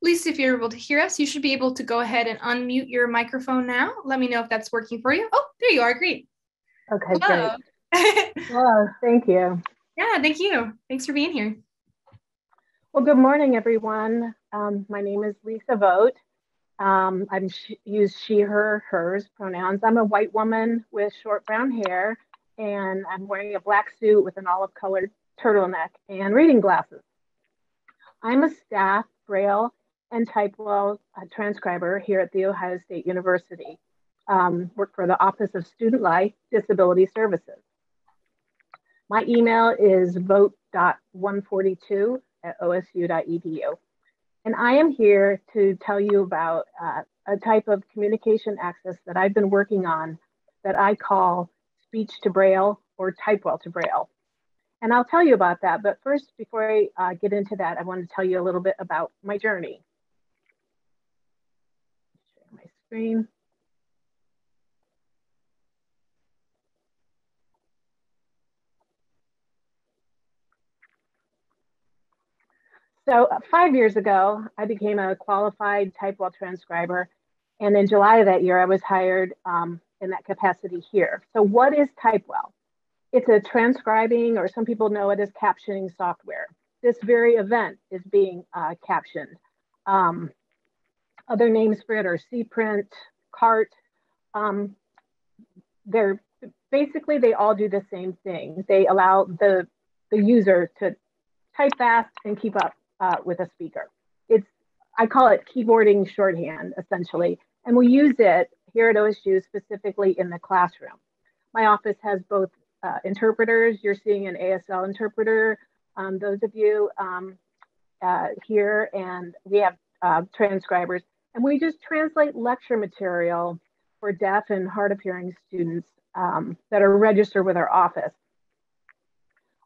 Lisa, if you're able to hear us, you should be able to go ahead and unmute your microphone now. Let me know if that's working for you. Oh, there you are. Great. Okay, Hello. great. Hello, thank you. Yeah, thank you. Thanks for being here. Well, good morning, everyone. My name is Lisa Vogt. Use she, her, hers pronouns. I'm a white woman with short brown hair, and I'm wearing a black suit with an olive-colored turtleneck and reading glasses. I'm a staff Braille and Typewell transcriber here at The Ohio State University. Work for the Office of Student Life Disability Services. My email is vote.142@osu.edu. And I am here to tell you about a type of communication access that I've been working on that I call Speech-to-Braille or Typewell-to-Braille. And I'll tell you about that. But first, before I get into that, I want to tell you a little bit about my journey. Share my screen. So 5 years ago, I became a qualified Typewell transcriber. And in July of that year, I was hired in that capacity here. So what is Typewell? It's a transcribing, or some people know it as captioning software. This very event is being captioned. Other names for it are cPrint, CART. They all do the same thing. They allow the user to type fast and keep up with a speaker. I call it keyboarding shorthand, essentially. And we use it here at OSU specifically in the classroom. My office has both interpreters. You're seeing an ASL interpreter, those of you here, and we have transcribers. And we just translate lecture material for deaf and hard of hearing students that are registered with our office.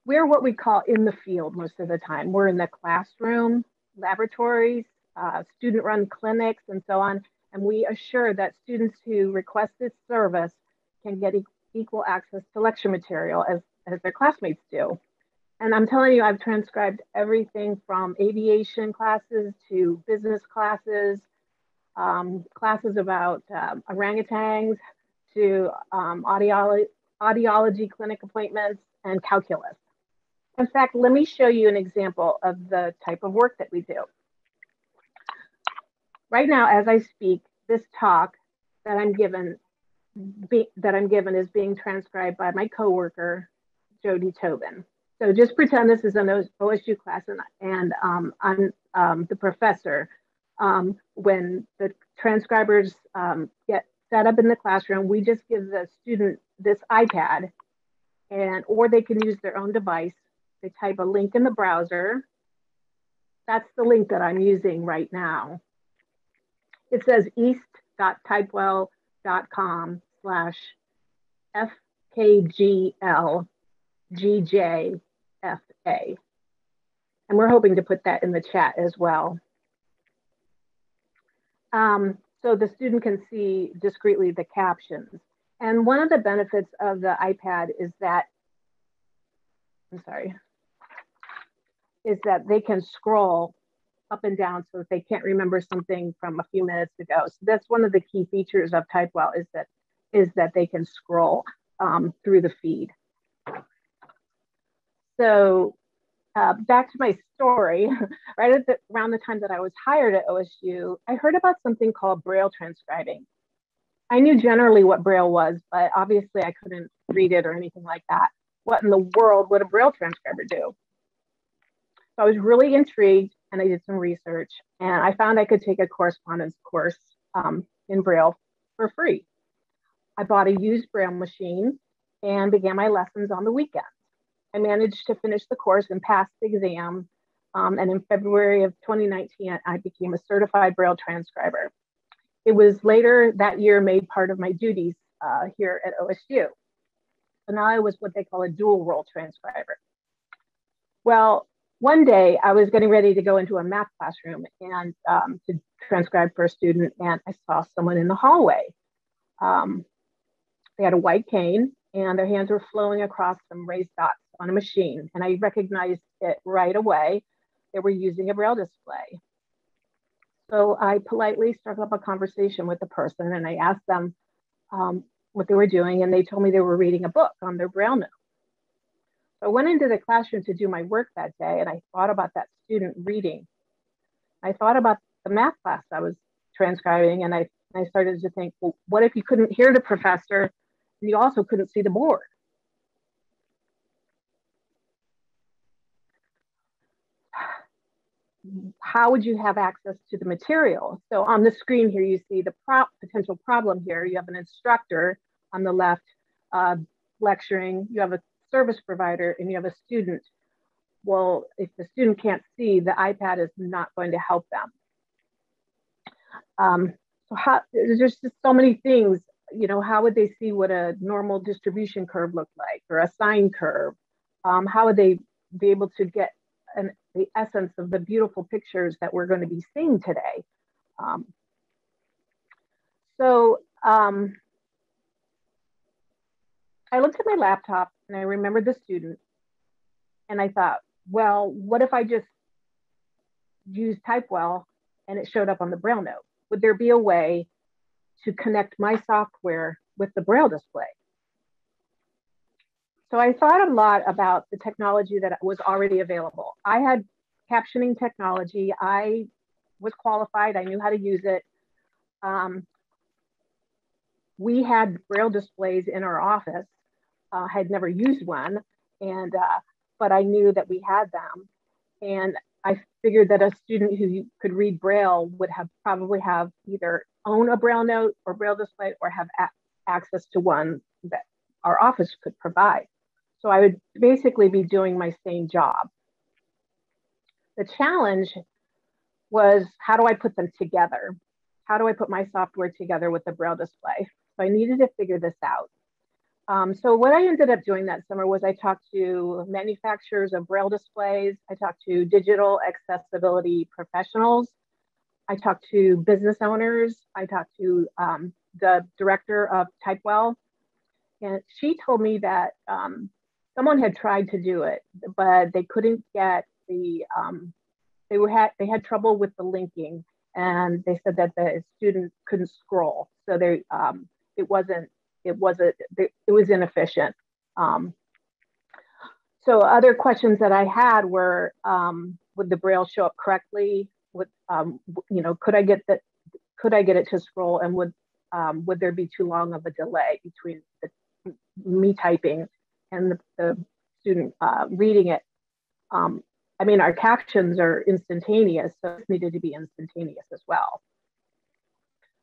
We're what we call in the field most of the time. We're in the classroom, laboratories, student-run clinics, and so on. And we assure that students who request this service can get equal access to lecture material as their classmates do. And I'm telling you, I've transcribed everything from aviation classes to business classes, classes about orangutans to audiology clinic appointments and calculus. In fact, let me show you an example of the type of work that we do. Right now, as I speak, this talk that I'm given is being transcribed by my coworker, Jody Tobin. So just pretend this is an OSU class, and I'm the professor. When the transcribers get set up in the classroom, we just give the student this iPad, or they can use their own device. They type a link in the browser. That's the link that I'm using right now. It says east.typewell.com/FKGLGJFA. And we're hoping to put that in the chat as well. So the student can see discreetly the captions. And one of the benefits of the iPad is that, they can scroll up and down so that they can't remember something from a few minutes ago. So that's one of the key features of Typewell is that they can scroll through the feed. So back to my story, right around the time that I was hired at OSU, I heard about something called Braille transcribing. I knew generally what Braille was, but obviously I couldn't read it or anything like that. What in the world would a Braille transcriber do? So I was really intrigued, and I did some research, and I found I could take a correspondence course in Braille for free. I bought a used Braille machine and began my lessons on the weekends. I managed to finish the course and pass the exam, and in February of 2019, I became a certified Braille transcriber. It was later that year made part of my duties here at OSU. So now I was what they call a dual role transcriber. Well, one day I was getting ready to go into a math classroom and to transcribe for a student, and I saw someone in the hallway. They had a white cane and their hands were flowing across some raised dots on a machine, and I recognized it right away. They were using a Braille display. So I politely struck up a conversation with the person and I asked them what they were doing, and they told me they were reading a book on their Braille note. So I went into the classroom to do my work that day, and I thought about that student reading. I thought about the math class I was transcribing, and I started to think, well, what if you couldn't hear the professor and you also couldn't see the board? How would you have access to the material? So on the screen here, you see the potential problem here. You have an instructor on the left lecturing, you have a service provider, and you have a student. Well, if the student can't see, the iPad is not going to help them. There's just so many things, you know, how would they see what a normal distribution curve looked like, or a sine curve? How would they be able to get the essence of the beautiful pictures that we're going to be seeing today? I looked at my laptop and I remembered the student, and I thought, well, what if I just use Typewell and it showed up on the Braille note? Would there be a way to connect my software with the Braille display? So I thought a lot about the technology that was already available. I had captioning technology. I was qualified. I knew how to use it. We had Braille displays in our office. I had never used one, but I knew that we had them. And I figured that a student who could read Braille would probably have either own a Braille note or Braille display, or have access to one that our office could provide. So I would basically be doing my same job. The challenge was, how do I put them together? How do I put my software together with the Braille display? So I needed to figure this out. So what I ended up doing that summer was I talked to manufacturers of Braille displays. I talked to digital accessibility professionals. I talked to business owners. I talked to the director of Typewell. And she told me that someone had tried to do it, but they couldn't get they had trouble with the linking, and they said that the student couldn't scroll. So it was inefficient. So other questions that I had were, would the Braille show up correctly? Could I get it to scroll, and would there be too long of a delay between me typing and the student reading it? I mean, our captions are instantaneous, so it needed to be instantaneous as well.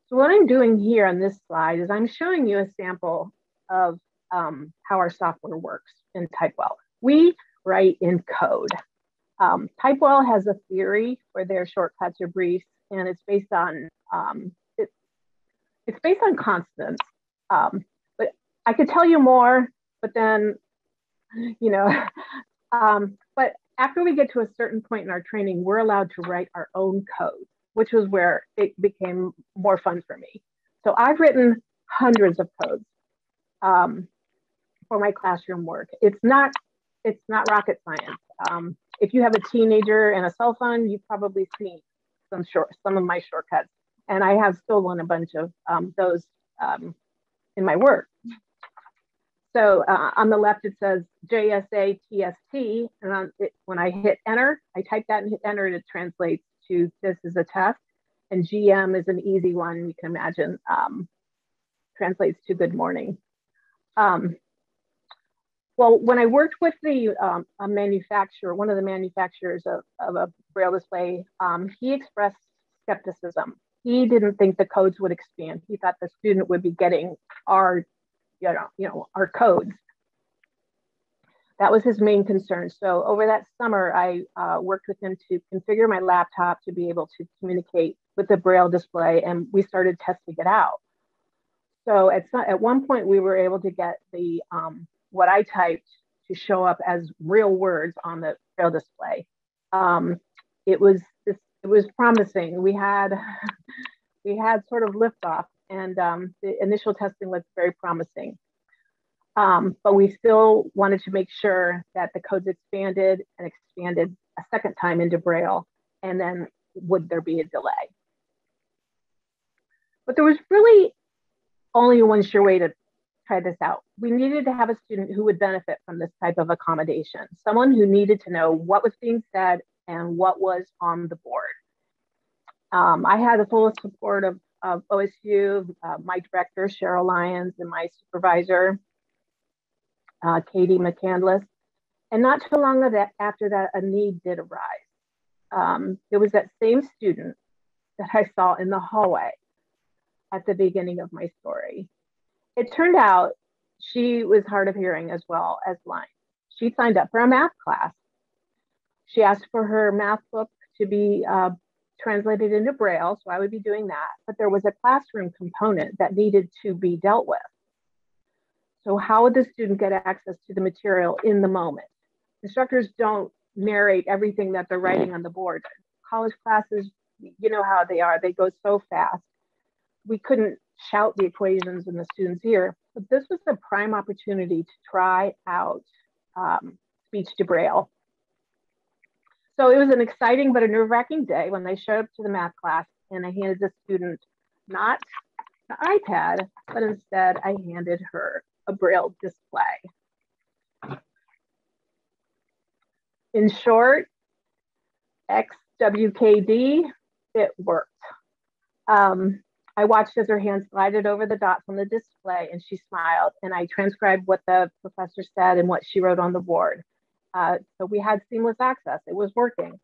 So what I'm doing here on this slide is I'm showing you a sample of how our software works in Typewell. We write in code. Typewell has a theory for their shortcuts or briefs, and it's based on it's based on constants. But I could tell you more, but then, you know, but after we get to a certain point in our training, we're allowed to write our own code, which was where it became more fun for me. So I've written hundreds of codes for my classroom work. It's not rocket science. If you have a teenager and a cell phone, you've probably seen some of my shortcuts, and I have stolen a bunch of those in my work. So on the left, it says JSA TST, and when I hit enter, I type that and hit enter, and it translates to this is a test. And GM is an easy one, you can imagine, translates to good morning. Well, when I worked with a manufacturer, one of the manufacturers of a Braille display, he expressed skepticism. He didn't think the codes would expand. He thought the student would be getting our codes. That was his main concern. So over that summer, I worked with him to configure my laptop to be able to communicate with the Braille display, and we started testing it out. So at one point, we were able to get the what I typed to show up as real words on the Braille display. It was promising. We had sort of liftoff, and the initial testing was very promising. But we still wanted to make sure that the codes expanded a second time into Braille, and then would there be a delay? But there was really only one sure way to try this out. We needed to have a student who would benefit from this type of accommodation, someone who needed to know what was being said and what was on the board. I had the full support of OSU, my director, Cheryl Lyons, and my supervisor, Katie McCandless. And not too long after that, a need did arise. It was that same student that I saw in the hallway at the beginning of my story. It turned out she was hard of hearing as well as blind. She signed up for a math class. She asked for her math book to be translated into Braille, so I would be doing that. But there was a classroom component that needed to be dealt with. So how would the student get access to the material in the moment? Instructors don't narrate everything that they're writing on the board. College classes, you know how they are. They go so fast. We couldn't shout the equations in the student's ear, but this was a prime opportunity to try out Speech-to-Braille. So it was an exciting but a nerve-wracking day when they showed up to the math class and I handed the student not the iPad, but instead I handed her a Braille display. In short, XWKD, it worked. I watched as her hand slided over the dots on the display and she smiled, and I transcribed what the professor said and what she wrote on the board. So we had seamless access. It was working.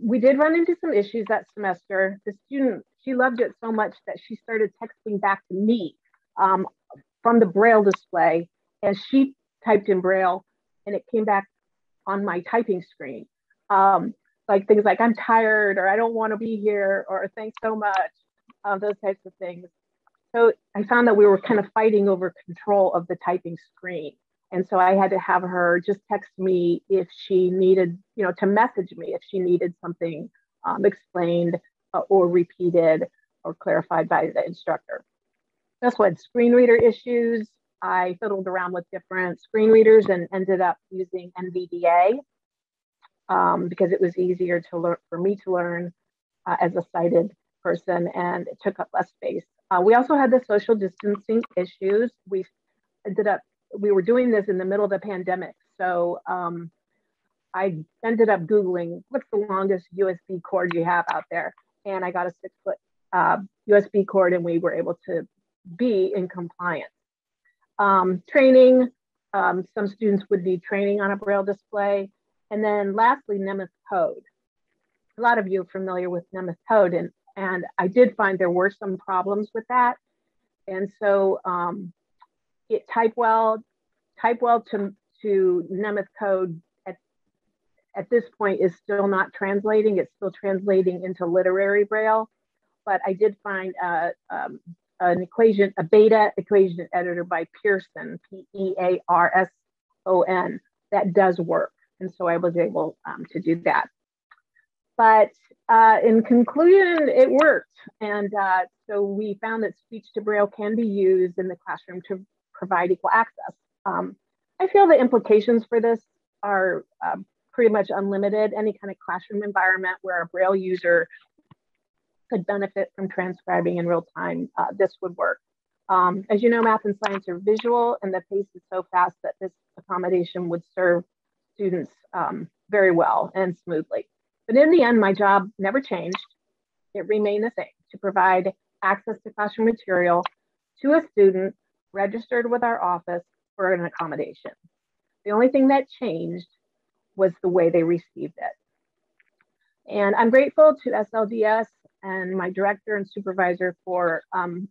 We did run into some issues that semester. The student, she loved it so much that she started texting back to me from the Braille display, and she typed in Braille and it came back on my typing screen. Like things like, I'm tired, or I don't want to be here, or thanks so much, those types of things. So I found that we were kind of fighting over control of the typing screen. And so I had to have her just text me if she needed, to message me if she needed something explained or repeated or clarified by the instructor. That's what screen reader issues. I fiddled around with different screen readers and ended up using NVDA because it was easier to learn for me to learn as a sighted person, and it took up less space. We also had the social distancing issues. We were doing this in the middle of the pandemic. So I ended up Googling what's the longest USB cord you have out there. And I got a 6-foot USB cord, and we were able to be in compliance. Training, some students would need training on a Braille display. And then lastly, Nemeth code. A lot of you are familiar with Nemeth code, and I did find there were some problems with that. And so Typewell to Nemeth code at this point is still not translating. It's still translating into literary Braille, but I did find an equation, a beta equation editor by Pearson, Pearson, that does work. And so I was able to do that. But in conclusion, it worked. And so we found that Speech-to-Braille can be used in the classroom to provide equal access. I feel the implications for this are pretty much unlimited. Any kind of classroom environment where a Braille user could benefit from transcribing in real time, this would work. As you know, math and science are visual, and the pace is so fast that this accommodation would serve students very well and smoothly. But in the end, my job never changed. It remained the same, to provide access to classroom material to a student registered with our office for an accommodation. The only thing that changed was the way they received it. And I'm grateful to SLDS and my director and supervisor for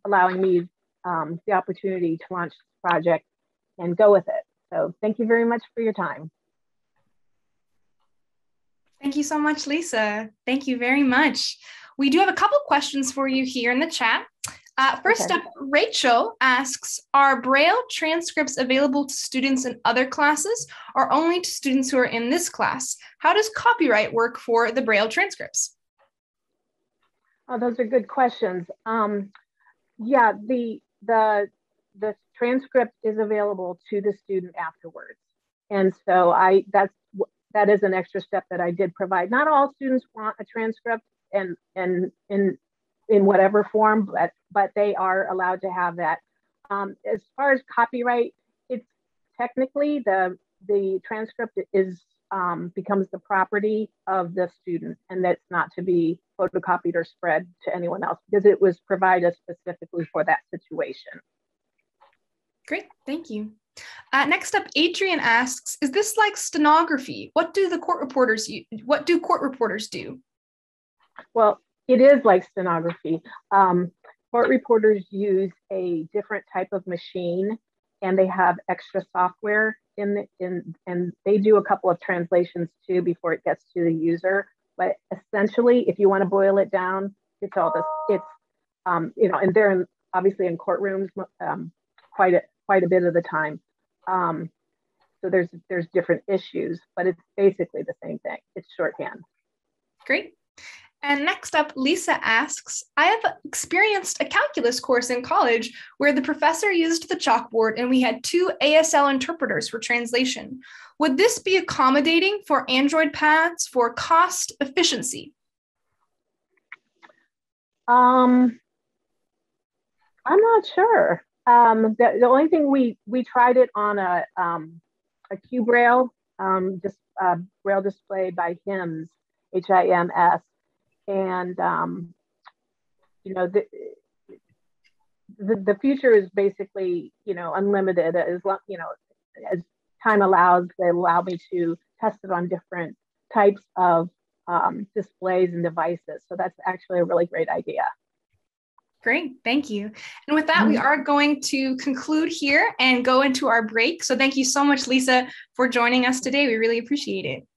allowing me the opportunity to launch this project and go with it. So thank you very much for your time. Thank you so much, Lisa. Thank you very much. We do have a couple questions for you here in the chat. First up, Rachel asks, are Braille transcripts available to students in other classes or only to students who are in this class? How does copyright work for the Braille transcripts? Oh, those are good questions. Yeah, the transcript is available to the student afterwards. And so that is an extra step that I did provide. Not all students want a transcript, and in whatever form, but they are allowed to have that. As far as copyright, it's technically the transcript is becomes the property of the student, and that's not to be photocopied or spread to anyone else because it was provided specifically for that situation. Great, thank you. Next up, Adrian asks, is this like stenography? What do court reporters do? Well, it is like stenography. Court reporters use a different type of machine, and they have extra software and they do a couple of translations too before it gets to the user. But essentially, if you want to boil it down, it's all this. It's and they're obviously in courtrooms quite a bit of the time. So there's different issues, but it's basically the same thing. It's shorthand. Great. And next up, Lisa asks, I have experienced a calculus course in college where the professor used the chalkboard and we had 2 ASL interpreters for translation. Would this be accommodating for Android pads for cost efficiency? I'm not sure. The only thing we tried it on a Q-Braille, just Braille display by HIMS, HIMS. And, the future is basically, unlimited as time allows. They allow me to test it on different types of displays and devices. So that's actually a really great idea. Great, thank you. And with that, we are going to conclude here and go into our break. So thank you so much, Lisa, for joining us today. We really appreciate it.